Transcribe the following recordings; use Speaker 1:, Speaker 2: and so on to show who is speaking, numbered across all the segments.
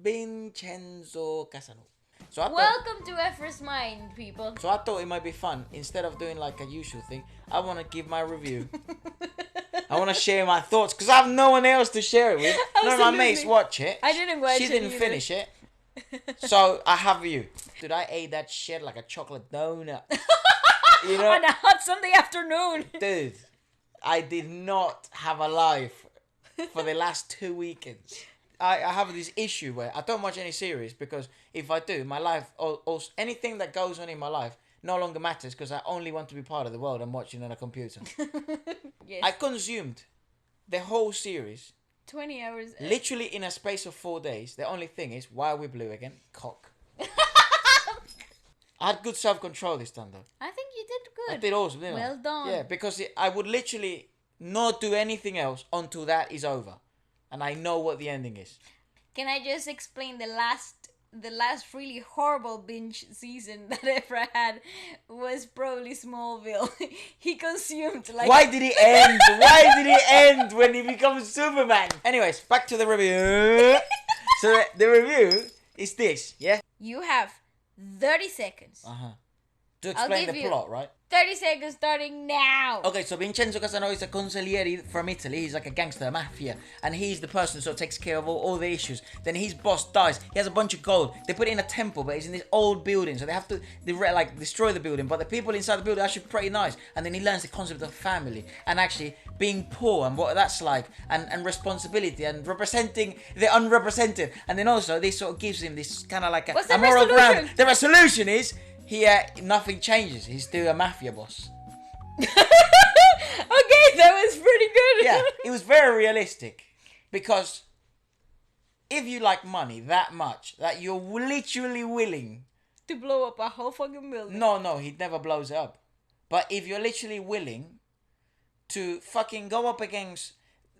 Speaker 1: Vincenzo Casanova. So
Speaker 2: Welcome to EFRA'S Mind, people.
Speaker 1: So I thought it might be fun. Instead of doing like a usual thing, I want to give my review. I want to share my thoughts because I have no one else to share it with. None of my mates watch it.
Speaker 2: I didn't watch it.
Speaker 1: She didn't finish it. So I have you. Dude, I ate that shit like a chocolate donut. You know?
Speaker 2: On a hot Sunday afternoon.
Speaker 1: Dude, I did not have a life for the last 2 weekends. I have this issue where I don't watch any series because if I do, my life, or anything that goes on in my life no longer matters because I only want to be part of the world I'm watching on a computer.
Speaker 2: Yes.
Speaker 1: I consumed the whole series
Speaker 2: 20 hours.
Speaker 1: Literally in a space of 4 days. The only thing is, why are we blue again? Cock. I had good self-control this time though.
Speaker 2: I think you did good.
Speaker 1: I did awesome, didn't I?
Speaker 2: Well done.
Speaker 1: Yeah, because I would literally not do anything else until that is over. And I know what the ending is.
Speaker 2: Can I just explain the last really horrible binge season that Efra had was probably Smallville. He consumed like...
Speaker 1: Why did it end? Why did it end when he becomes Superman? Anyways, back to the review. So the review is this, yeah?
Speaker 2: You have 30 seconds.
Speaker 1: To explain the plot, right?
Speaker 2: 30 seconds starting now.
Speaker 1: Okay, so Vincenzo Casanova is a consigliere from Italy. He's like a gangster, mafia. And he's the person who sort of takes care of all the issues. Then his boss dies. He has a bunch of gold. They put it in a temple, but it's in this old building. So they have to destroy the building. But the people inside the building are actually pretty nice. And then he learns the concept of family. And actually being poor and what that's like. And responsibility. And representing the unrepresented. And then also this sort of gives him this kind of like a moral ground. The resolution is... Here, nothing changes. He's still a mafia boss.
Speaker 2: Okay, that was pretty good.
Speaker 1: Yeah, it was very realistic. Because if you like money that much, that you're literally willing...
Speaker 2: to blow up a whole fucking building.
Speaker 1: No, he never blows it up. But if you're literally willing to fucking go up against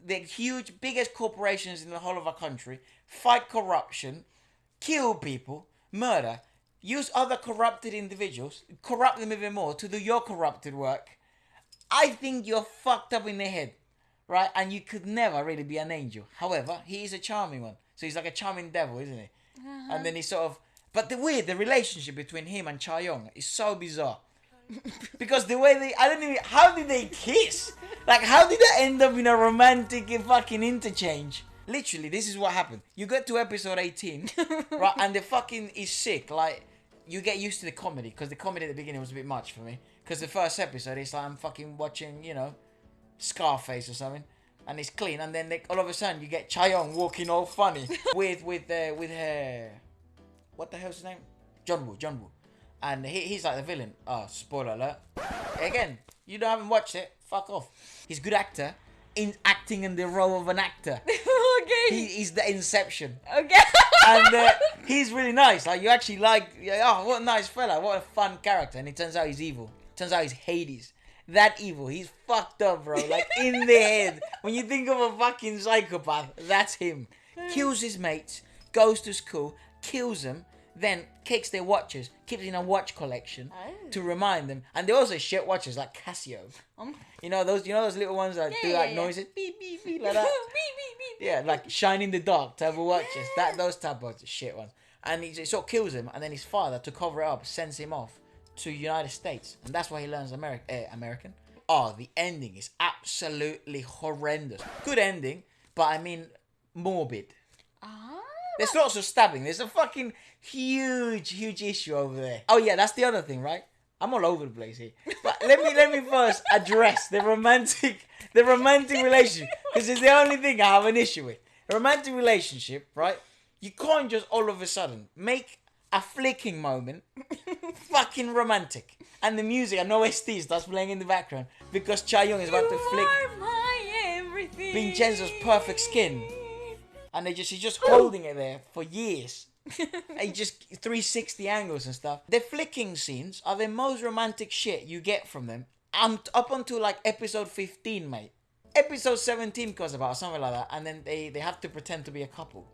Speaker 1: the huge, biggest corporations in the whole of our country, fight corruption, kill people, murder... Use other corrupted individuals, corrupt them even more to do your corrupted work. I think you're fucked up in the head, right? And you could never really be an angel. However, he is a charming one. So he's like a charming devil, isn't he? And then he sort of... But the relationship between him and Cha Young is so bizarre. Because the way they... I don't even... How did they kiss? Like, how did that end up in a romantic fucking interchange? Literally, this is what happened. You get to episode 18, right, and the fucking is sick. Like, you get used to the comedy, because the comedy at the beginning was a bit much for me. Because the first episode, it's like I'm fucking watching, you know, Scarface or something, and it's clean. And then all of a sudden, you get Chaeyoung walking all funny with her, what the hell's his name? John Woo, and he's like the villain. Oh, spoiler alert. Again, you haven't watched it. Fuck off. He's a good actor. Acting in the role of an actor.
Speaker 2: Okay.
Speaker 1: He's the Inception.
Speaker 2: Okay.
Speaker 1: And he's really nice. Like, you actually like, oh, what a nice fella. What a fun character. And it turns out he's evil. Turns out he's Hades. That evil. He's fucked up, bro. Like, in the head. When you think of a fucking psychopath, that's him. Kills his mates. Goes to school. Kills them. Then kicks their watches, keeps in a watch collection to remind them, and they also shit watches like Casio. You know those little ones that do noises, beep beep beep like that.
Speaker 2: Beep beep beep.
Speaker 1: Yeah, like shine in the dark type of watches. Those type of shit ones. And he sort of kills him, and then his father, to cover it up, sends him off to United States, and that's why he learns American. Oh, the ending is absolutely horrendous. Good ending, but I mean morbid. There's lots of stabbing. There's a fucking huge issue over there. Oh yeah, that's the other thing, right? I'm all over the place here. But let me first address the romantic relationship, because it's the only thing I have an issue with. A romantic relationship, right? You can't just all of a sudden make a flicking moment fucking romantic, and the music and OST starts playing in the background because Chaeyoung is about to flick Vincenzo's perfect skin. And he's just holding it there for years. And just 360 angles and stuff. The flicking scenes are the most romantic shit you get from them. Up until like episode 15, mate. Episode 17 goes about something like that. And then they have to pretend to be a couple.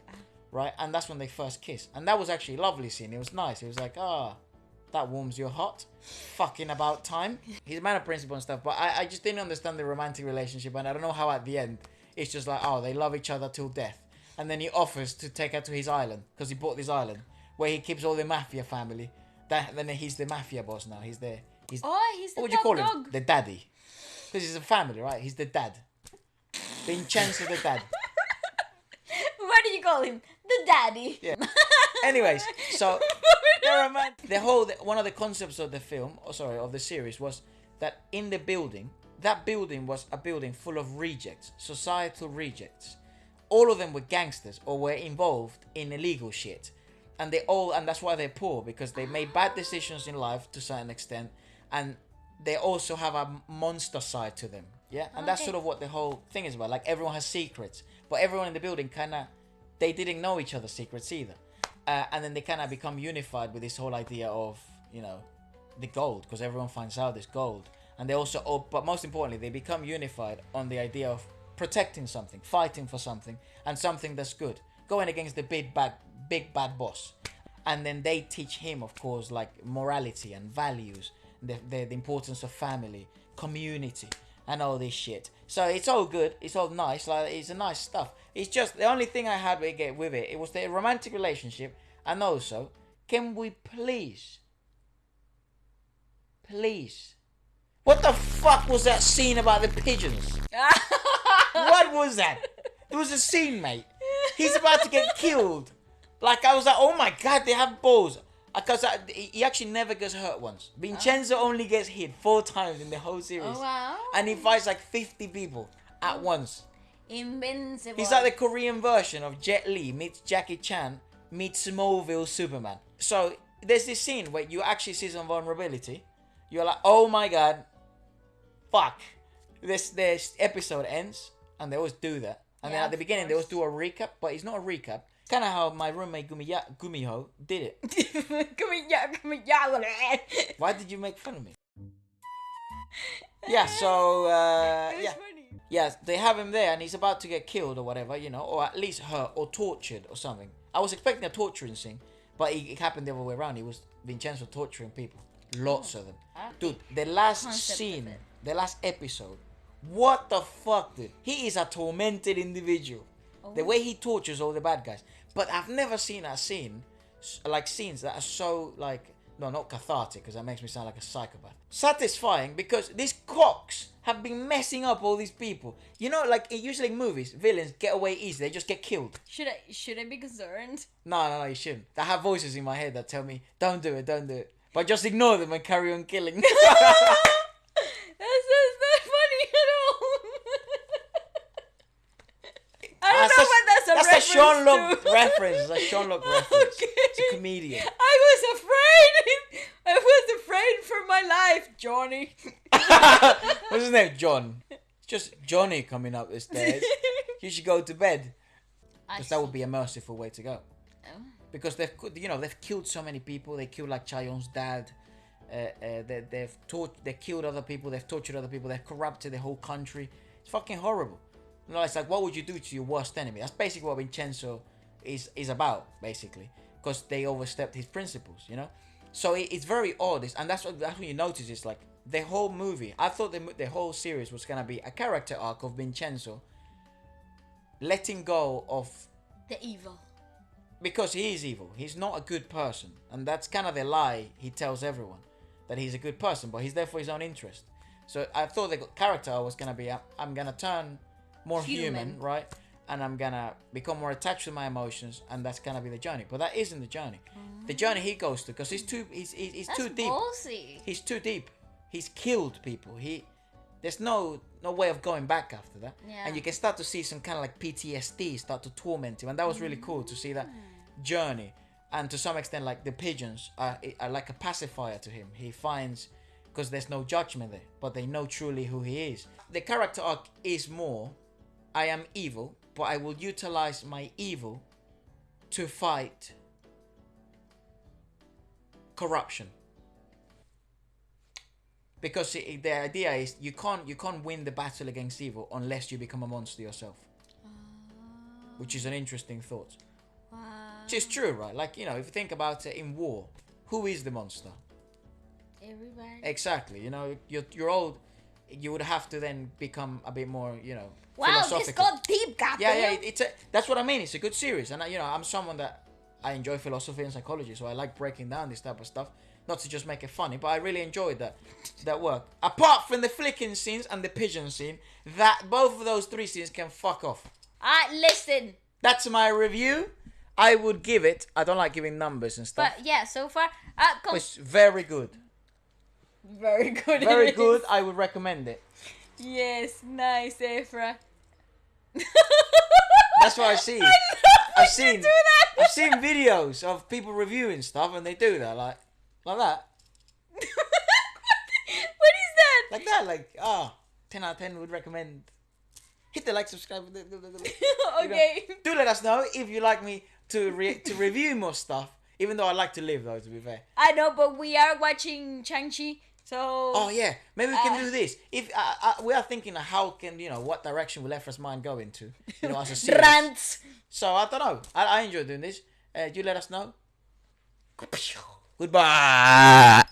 Speaker 1: Right? And that's when they first kiss. And that was actually a lovely scene. It was nice. It was like, that warms your heart. Fucking about time. He's a man of principle and stuff. But I just didn't understand the romantic relationship. And I don't know how at the end, it's just like, they love each other till death. and then he offers to take her to his island because he bought this island where he keeps all the mafia family. Then he's the mafia boss now. He's the
Speaker 2: He's the
Speaker 1: what would you call
Speaker 2: dog.
Speaker 1: him? The daddy, because he's a family, right? He's the dad. Vincenzo the dad.
Speaker 2: What do you call him? The daddy.
Speaker 1: Yeah. Anyways, so one of the concepts of the film, of the series, was that in the building, that building was a building full of rejects, societal rejects. All of them were gangsters or were involved in illegal shit, and that's why they're poor, because they made bad decisions in life to a certain extent, and they also have a monster side to them. Yeah, and that's sort of what the whole thing is about. Like, everyone has secrets, but everyone in the building they didn't know each other's secrets either. And then they kind of become unified with this whole idea of, the gold, because everyone finds out there's gold. And they also, but most importantly, they become unified on the idea of protecting something, fighting for something, and something that's good, going against the big bad boss. And then they teach him, of course, like morality and values, the importance of family, community, and all this shit. So it's all good, it's all nice, like, it's a nice stuff. It's just the only thing I had with it was the romantic relationship. And also, can we please, what the fuck was that scene about the pigeons? What was that? There was a scene, mate. He's about to get killed. Like, I was like, oh my god, they have balls. Because he actually never gets hurt once. Vincenzo only gets hit 4 times in the whole series.
Speaker 2: Oh, wow.
Speaker 1: And he fights like 50 people at once.
Speaker 2: Invincible.
Speaker 1: He's like the Korean version of Jet Li meets Jackie Chan meets Smallville Superman. So there's this scene where you actually see some vulnerability. You're like, oh my god, fuck. This episode ends, and they always do that. And then at the beginning, they always do a recap, but it's not a recap. Kind of how my roommate Gumiho did it. Why did you make fun of me? Yeah, so
Speaker 2: It was funny.
Speaker 1: Yes, they have him there, and he's about to get killed or whatever, or at least hurt or tortured or something. I was expecting a torturing scene, but it happened the other way around. It was Vincenzo torturing people, lots of them. Dude, the last scene, the last episode, what the fuck, dude? He is a tormented individual. The way he tortures all the bad guys. But I've never seen a scene, like scenes that are so, like, no, not cathartic, because that makes me sound like a psychopath. Satisfying, because these cocks have been messing up all these people. Like, usually in movies, villains get away easy. They just get killed.
Speaker 2: Should I be concerned?
Speaker 1: No, you shouldn't. I have voices in my head that tell me, don't do it. But just ignore them and carry on killing.
Speaker 2: That's not funny at all. I don't know what that's a reference
Speaker 1: That's a Sean Locke
Speaker 2: to.
Speaker 1: reference. It's a Sean Locke reference.
Speaker 2: Okay.
Speaker 1: It's a comedian.
Speaker 2: I was afraid for my life, Johnny.
Speaker 1: What's his name? John. It's just Johnny coming up the stairs. You should go to bed. Because that would be a merciful way to go.
Speaker 2: Oh.
Speaker 1: Because they've killed so many people. They killed like Chaeyoung's dad. They've killed other people. They've tortured other people. They've corrupted the whole country. It's fucking horrible. It's like, what would you do to your worst enemy? That's basically what Vincenzo is about, basically, because they overstepped his principles, So it's very odd, and that's what you notice. It's like the whole movie. I thought the whole series was gonna be a character arc of Vincenzo letting go of
Speaker 2: the evil,
Speaker 1: because he is evil. He's not a good person, and that's kind of the lie he tells everyone, that he's a good person, but he's there for his own interest. So I thought the character was gonna be, I'm gonna turn more human, right? And I'm gonna become more attached to my emotions, and that's gonna be the journey. But that isn't the journey. The journey he goes to, because he's too deep.
Speaker 2: Ballsy.
Speaker 1: He's too deep. He's killed people. There's no way of going back after that.
Speaker 2: Yeah.
Speaker 1: And you can start to see some kind of like PTSD start to torment him, and that was really cool to see that journey. And to some extent, like the pigeons are like a pacifier to him. He finds, because there's no judgment there, but they know truly who he is. The character arc is more, I am evil, but I will utilize my evil to fight corruption. Because the idea is you can't win the battle against evil unless you become a monster yourself. Which is an interesting thought.
Speaker 2: Wow.
Speaker 1: Which is true, right? Like, if you think about it in war, who is the monster?
Speaker 2: Everybody.
Speaker 1: Exactly. You're all you would have to then become a bit more,
Speaker 2: Wow, this
Speaker 1: philosophical.
Speaker 2: got deep, Gabriel.
Speaker 1: Yeah. That's what I mean. It's a good series, and I'm someone that I enjoy philosophy and psychology, so I like breaking down this type of stuff. Not to just make it funny, but I really enjoyed that work. Apart from the flicking scenes and the pigeon scene, that both of those 3 scenes can fuck off.
Speaker 2: Listen.
Speaker 1: That's my review. I would give it. I don't like giving numbers and stuff.
Speaker 2: But yeah, so far,
Speaker 1: It's very good.
Speaker 2: very good.
Speaker 1: Very good. I would recommend it.
Speaker 2: Yes, nice, Efra.
Speaker 1: That's what I see. I've seen videos of people reviewing stuff, and they do that like that.
Speaker 2: What is that?
Speaker 1: Like that, 10 out of 10 would recommend. Hit the like, subscribe.
Speaker 2: Okay.
Speaker 1: Do let us know if you like me to review more stuff. Even though I like to live, though, to be fair.
Speaker 2: I know, but we are watching Shang-Chi, so...
Speaker 1: Oh, yeah. Maybe we can do this. If we are thinking of how can, what direction will EFRA'S Mind go into, as a series.
Speaker 2: Rants!
Speaker 1: So, I don't know. I enjoy doing this. Do let us know. Goodbye.